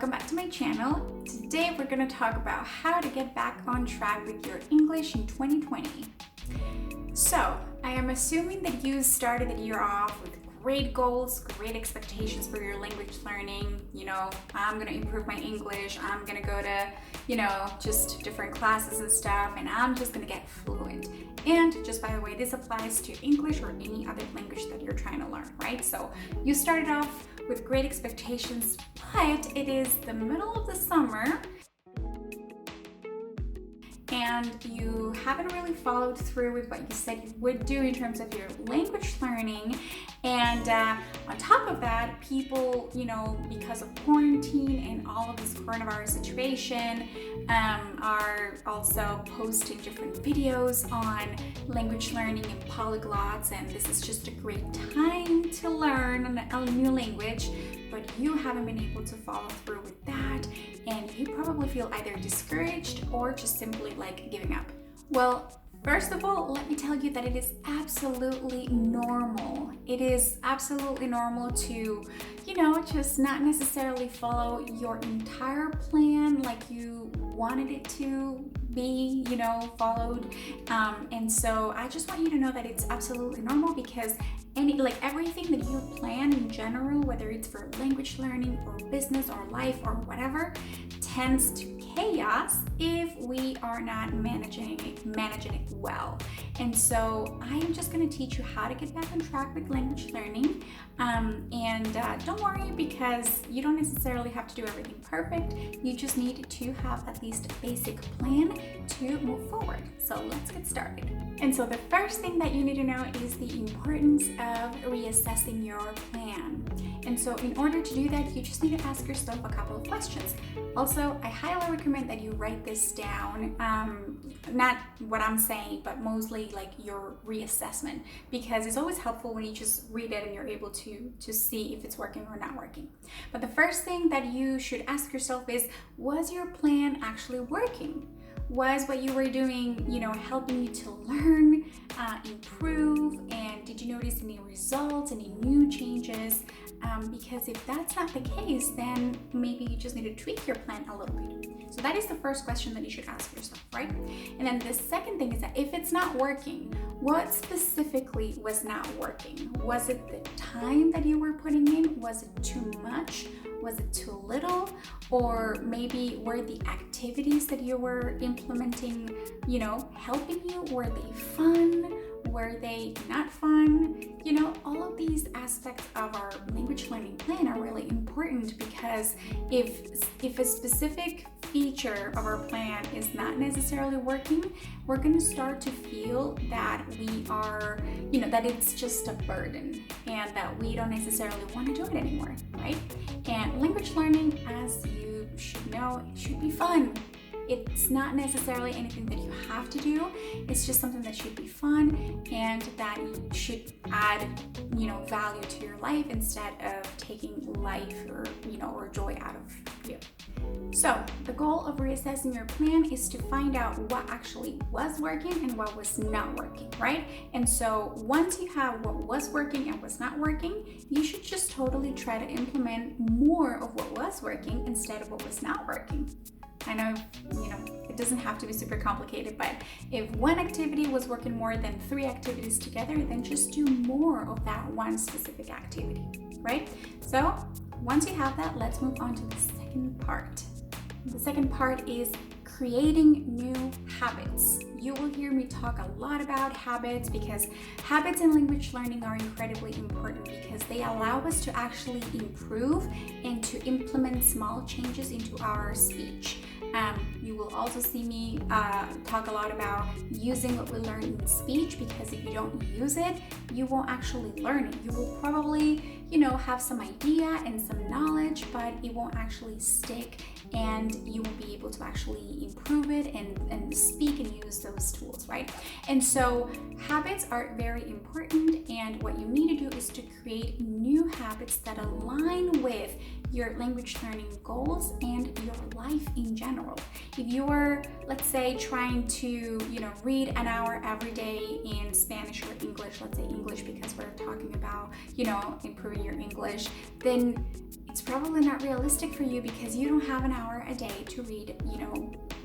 welcome back to my channel. Today we're going to talk about how to get back on track with your English in 2020. So, I am assuming that you started the year off with great goals, great expectations for your language learning. I'm going to improve my English, I'm going to go to, just different classes and stuff, and I'm just going to get fluent. And just by the way, this applies to English or any other language that you're trying to learn, right? So you started off with great expectations, but it is the middle of the summer and you haven't really followed through with what you said you would do in terms of your language learning. And on top of that, people, because of quarantine and all of this coronavirus situation, are also posting different videos on language learning and polyglots, and this is just a great time to learn a new language, but you haven't been able to follow through with that, and you probably feel either discouraged or just simply like giving up. Well, first of all, let me tell you that it is absolutely normal. It is absolutely normal to, just not necessarily follow your entire plan like you wanted it to be, followed. And so I just want you to know that it's absolutely normal, because everything that you plan in general, whether it's for language learning or business or life or whatever, tends to chaos if we are not managing it well. And so I am just going to teach you how to get back on track with language learning. And don't worry, because you don't necessarily have to do everything perfect. You just need to have at least a basic plan to move forward. So let's get started. And so the first thing that you need to know is the importance of reassessing your plan. And so in order to do that, you just need to ask yourself a couple of questions. Also, I highly recommend that you write this down, not what I'm saying, but mostly like your reassessment, because it's always helpful when you just read it and you're able to see if it's working or not working. But the first thing that you should ask yourself is, was your plan actually working? Was what you were doing, helping you to learn, improve, and did you notice any results, any new changes? Because if that's not the case, then maybe you just need to tweak your plan a little bit. So that is the first question that you should ask yourself, right? And then the second thing is that if it's not working, what specifically was not working? Was it the time that you were putting in? Was it too much? Was it too little? Or maybe were the activities that you were implementing, helping you? Were they fun? Were they not fun? All of these aspects of our language learning plan are really important, because if a specific feature of our plan is not necessarily working, we're going to start to feel that we are, that it's just a burden and that we don't necessarily want to do it anymore, right? And language learning, as you should know, it should be fun. It's not necessarily anything that you have to do. It's just something that should be fun and that should add, value to your life instead of taking life or joy out of you. So the goal of reassessing your plan is to find out what actually was working and what was not working, right? And so once you have what was working and what's not working, you should just totally try to implement more of what was working instead of what was not working. I know, it doesn't have to be super complicated, but if one activity was working more than 3 activities together, then just do more of that one specific activity, right? So once you have that, let's move on to the second part. The second part is creating new habits. You will hear me talk a lot about habits, because habits in language learning are incredibly important, because they allow us to actually improve and to implement small changes into our speech. You will also see me talk a lot about using what we learn in speech, because if you don't use it, you won't actually learn it. You will probably, have some idea and some knowledge, but it won't actually stick, and you won't be able to actually improve it and speak and use those tools, right? And so habits are very important, and what you need to do is to create new habits that align with your language learning goals and your life in general. If you are, let's say, trying to, read an hour every day in Spanish or English, let's say English because we're talking about, improving your English, then it's probably not realistic for you because you don't have an hour a day to read,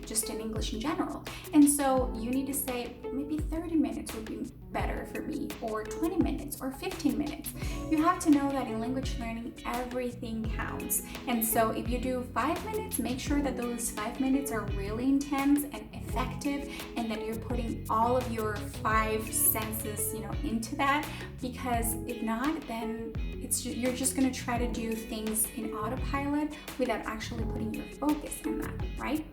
just in English in general. And so you need to say maybe 30 minutes would be better for me, or 20 minutes, or 15 minutes. You have to know that in language learning, everything counts. And so if you do 5 minutes, make sure that those 5 minutes are really intense and effective, and that you're putting all of your 5 senses, into that, because if not, then you're just going to try to do things in autopilot without actually putting your focus on that, right?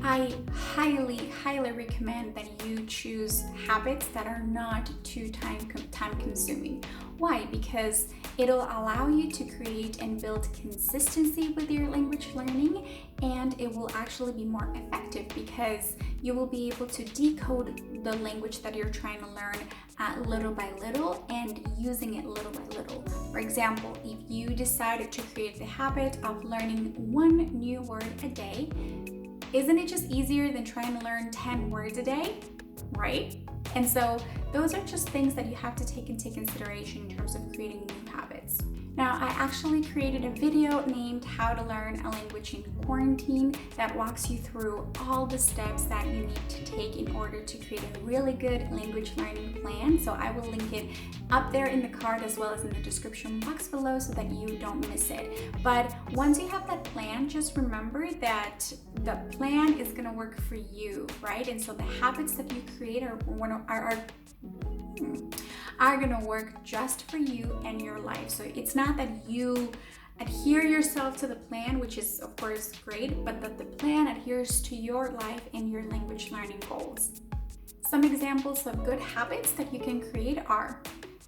I highly recommend that you choose habits that are not too time consuming. Why? Because it'll allow you to create and build consistency with your language learning, and it will actually be more effective because you will be able to decode the language that you're trying to learn little by little and using it little by little. For example, if you decided to create the habit of learning 1 new word a day, isn't it just easier than trying to learn 10 words a day, right? And so those are just things that you have to take into consideration in terms of creating new habits. Now, I actually created a video named How to Learn a Language in Quarantine that walks you through all the steps that you need to take in order to create a really good language learning plan. So I will link it up there in the card as well as in the description box below so that you don't miss it. But once you have that plan, just remember that the plan is going to work for you, right? And so the habits that you create are going to work just for you and your life. So it's not that you adhere yourself to the plan, which is of course great, but that the plan adheres to your life and your language learning goals. Some examples of good habits that you can create are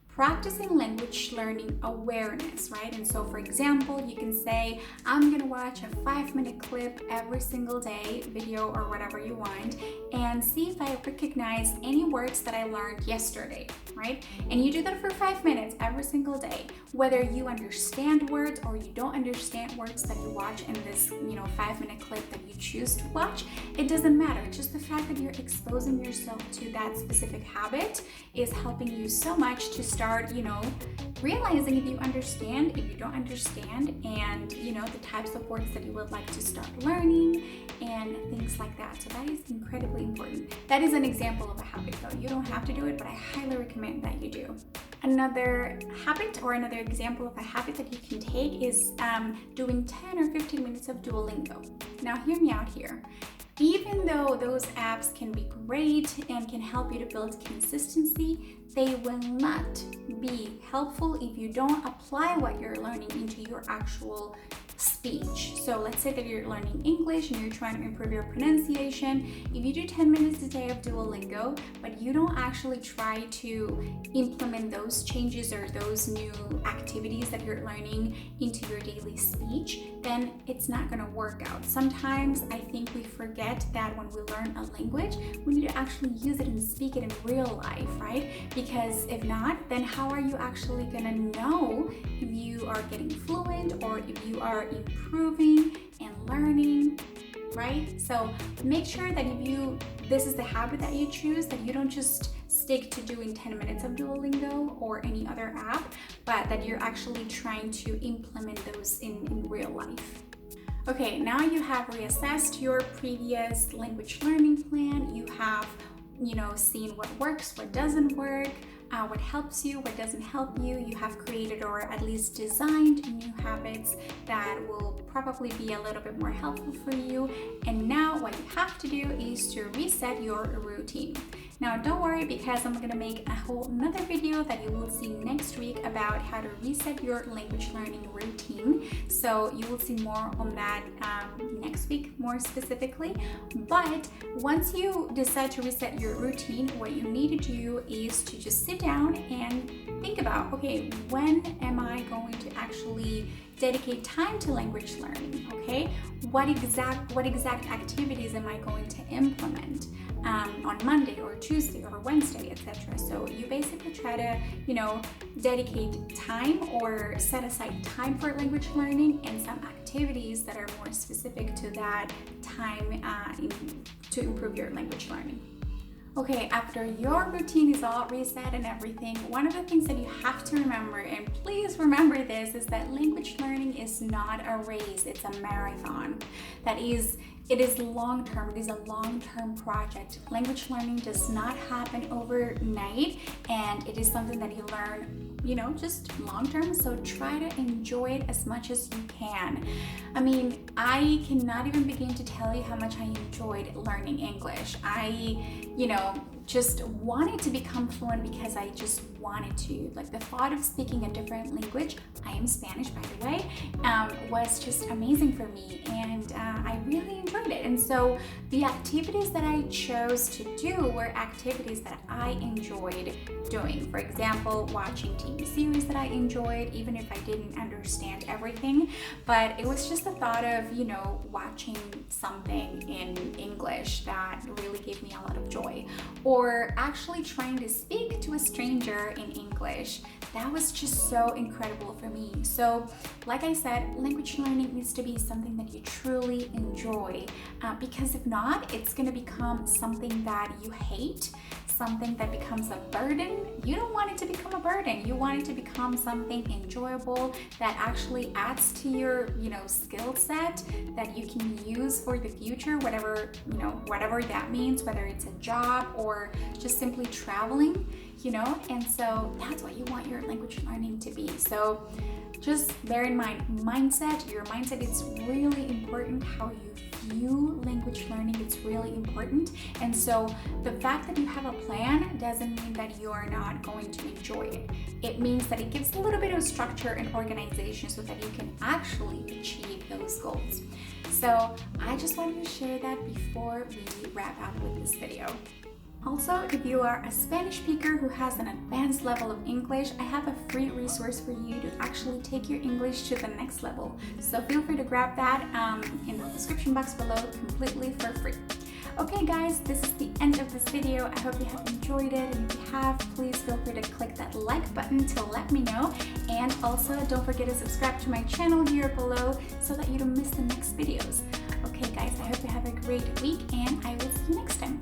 practicing language learning awareness, right? And so for example, you can say, I'm gonna watch a 5-minute clip every single day, video or whatever you want, and see if I recognize any words that I learned yesterday, right? And you do that for 5 minutes every single day. Whether you understand words or you don't understand words that you watch in this, 5-minute clip that you choose to watch, it doesn't matter. Just the fact that you're exposing yourself to that specific habit is helping you so much to start, realizing if you understand, if you don't understand, and, the types of words that you would like to start learning and things like that. So that is incredibly important. That is an example of a habit though. You don't have to do it, but I highly recommend that you do. Another habit or another example of a habit that you can take is doing 10 or 15 minutes of Duolingo. Now hear me out here. Even though those apps can be great and can help you to build consistency, they will not be helpful if you don't apply what you're learning into your actual speech. So let's say that you're learning English and you're trying to improve your pronunciation. If you do 10 minutes a day of Duolingo, but you don't actually try to implement those changes or those new activities that you're learning into your daily speech, then it's not going to work out. Sometimes I think we forget that when we learn a language, we need to actually use it and speak it in real life, right? Because if not, then how are you actually going to know if you are getting fluent or if you are improving and learning, right? So make sure that this is the habit that you choose, that you don't just stick to doing 10 minutes of Duolingo or any other app, but that you're actually trying to implement those in real life. Okay, now you have reassessed your previous language learning plan. You have, seen what works, what doesn't work, what helps you, what doesn't help you. You have created or at least designed new habits that will probably be a little bit more helpful for you. And now what you have to do is to reset your routine. Now don't worry, because I'm going to make a whole another video that you will see next week about how to reset your language learning routine. So you will see more on that next week, more specifically. But once you decide to reset your routine, what you need to do is to just sit down and think about, okay, when am I going to actually dedicate time to language learning? Okay, what exact activities am I going to implement on Monday or Tuesday or Wednesday, etc. So you basically try to, dedicate time or set aside time for language learning and some activities that are more specific to that time to improve your language learning. Okay, after your routine is all reset and everything, one of the things that you have to remember, and please remember this, is that language learning is not a race, it's a marathon. It is long-term, it is a long-term project. Language learning does not happen overnight, and it is something that you learn, just long-term, so try to enjoy it as much as you can. I mean, I cannot even begin to tell you how much I enjoyed learning English. I just wanted to become fluent because I just wanted to. Like the thought of speaking a different language, I am Spanish by the way, was just amazing for me, and I really enjoyed it. And so the activities that I chose to do were activities that I enjoyed doing. For example, watching TV series that I enjoyed, even if I didn't understand everything, but it was just the thought of, watching something in English that really gave me a lot of joy. Or actually trying to speak to a stranger in English. That was just so incredible for me. So, like I said, language learning needs to be something that you truly enjoy, because if not, it's going to become something that you hate, something that becomes a burden. You don't want it to become a burden. You want it to become something enjoyable that actually adds to your, skill set that you can use for the future, whatever that means, whether it's a job or just simply traveling, and so that's what you want your language learning to be. So just bear in mind, your mindset is really important. How you view language learning, it's really important. And so the fact that you have a plan doesn't mean that you are not going to enjoy it. It means that it gives a little bit of structure and organization so that you can actually achieve those goals. So I just wanted to share that before we wrap up with this video. Also, if you are a Spanish speaker who has an advanced level of English, I have a free resource for you to actually take your English to the next level. So feel free to grab that in the description box below completely for free. Okay guys, this is the end of this video. I hope you have enjoyed it, and if you have, please feel free to click that like button to let me know. And also don't forget to subscribe to my channel here below so that you don't miss the next videos. Okay guys, I hope you have a great week, and I will see you next time.